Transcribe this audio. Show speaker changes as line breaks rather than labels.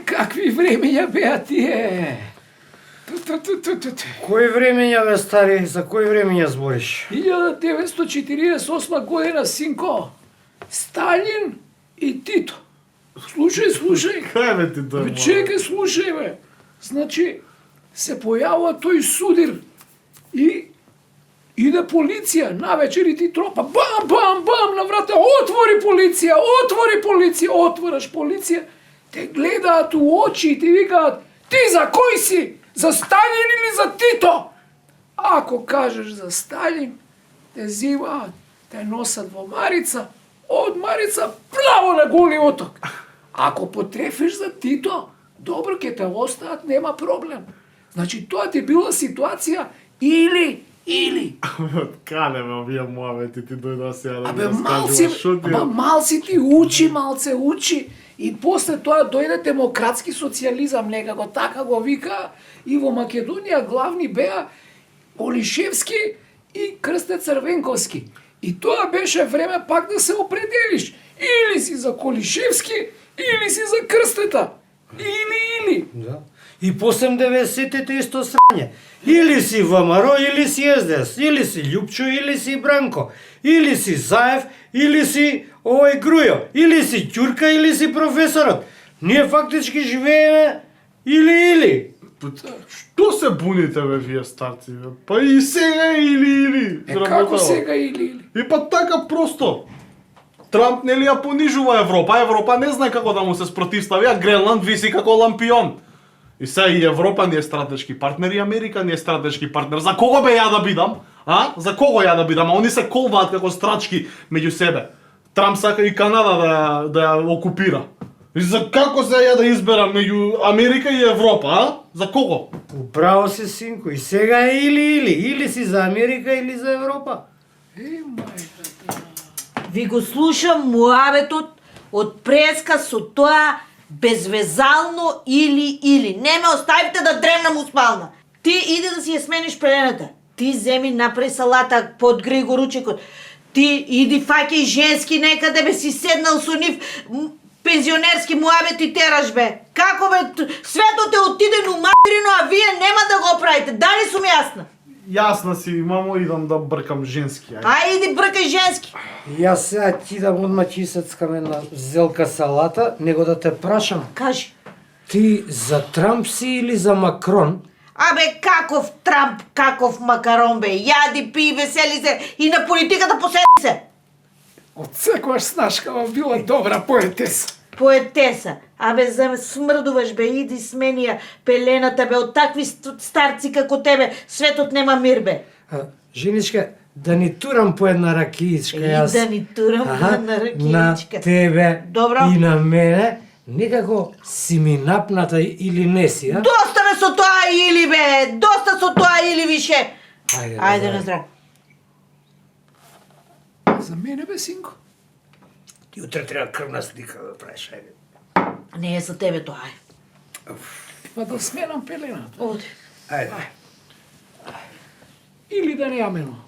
Какви времења беа тие?
Кои времења бе, стари? За кои времења збориш?
1948 година, синко. Сталин и Тито. Слушај.
Кај бе ти тоа?
Чекај, слушај бе. Значи, се појавува тој судир и иде полиција, навечер и ти тропа, бам, на врата, отвори полиција, отвораш полиција, те гледаат у очи и ти викаат, ти за кој си? За Сталин или за Тито? Ако кажеш за Сталин, те зимаат, те носат во Марица, од Марица плаво на Голи оток. Ако потрефиш за Тито, добро ќе те остаат, нема проблем. Значи, тоа ти била ситуација или.
Кале ме овие муавети ти дојдоа сега да
малци ти малце учи и после тоа дојде демократски социализам, некако така го вика, и во Македонија главни беа Олишевски и Крсте Црвенковски. И тоа беше време пак да се определиш. Или си за Колишевски, или си за Крстета. Или.
Да. И после 90-тите исто срање. Или си ВМРО, или си СДС, или си Љупчо, или си Бранко, или си Заев, или си Грујо, или си Ќурка, или си професорот. Ние фактички живееме или.
Што се буните бе вие старци бе? Па и сега или.
Како сега или?
И па така просто. Трамп нели ја понижува Европа, Европа не знае како да му се спротивстави, а Гренланд виси како лампион. И сега и Европа не е стратешки партнер, и Америка не е стратешки партнер. За кого бе ја да бидам? За кого ја да бидам? А они се колваат како страчки меѓу себе. Трамп сака и Канада да ја окупира. И за како се ја да изберам меѓу Америка и Европа, За кого?
Управо си, синко. И сега е или. Или си за Америка, или за Европа.
Ви го слушам муабетот од преска со тоа безвезално или. Не ме оставите да дремнам у спална. Ти иди да си ја смениш пелената. Ти земи направи салата, подгреј го ручекот. Ти иди фаќај женски некаде бе си седнал со нив пензионерски муабет и тераш бе. Како бе, светот е отиден у материно, а вие нема да го правите. Дали сум јасна?
Јасна си, мамо, идам да бркам женски.
Ајде бркај женски.
Јас сега ти да одма чисецкам една зелка салата, него да те прашам.
Кажи.
Ти за Трамп си или за Макрон?
Абе, каков Трамп, каков Макарон бе. Јади, пи, весели се и на политиката поседи се.
Од секојаш Снашкава била добра поетеса.
Поетеса. Абе, смрдуваш бе, иди смени ја пелената бе, од такви старци како тебе, светот нема мир бе.
Женичка, да ни турам по една ракиичка.
И да ни турам по една ракиичка.
На тебе.
Добро.
И на мене. Некако си ми напната или не си, а?
Доста бе со тоа или бе, доста со тоа или више. Ајде на здраво.
За мене бе, синко.
Ти утре треба крвна слика да правиш, ајде.
Не е за тебе тоа, ај.
Па да сменам пелената.
Оди.
Ајде.
Или да не ја менам.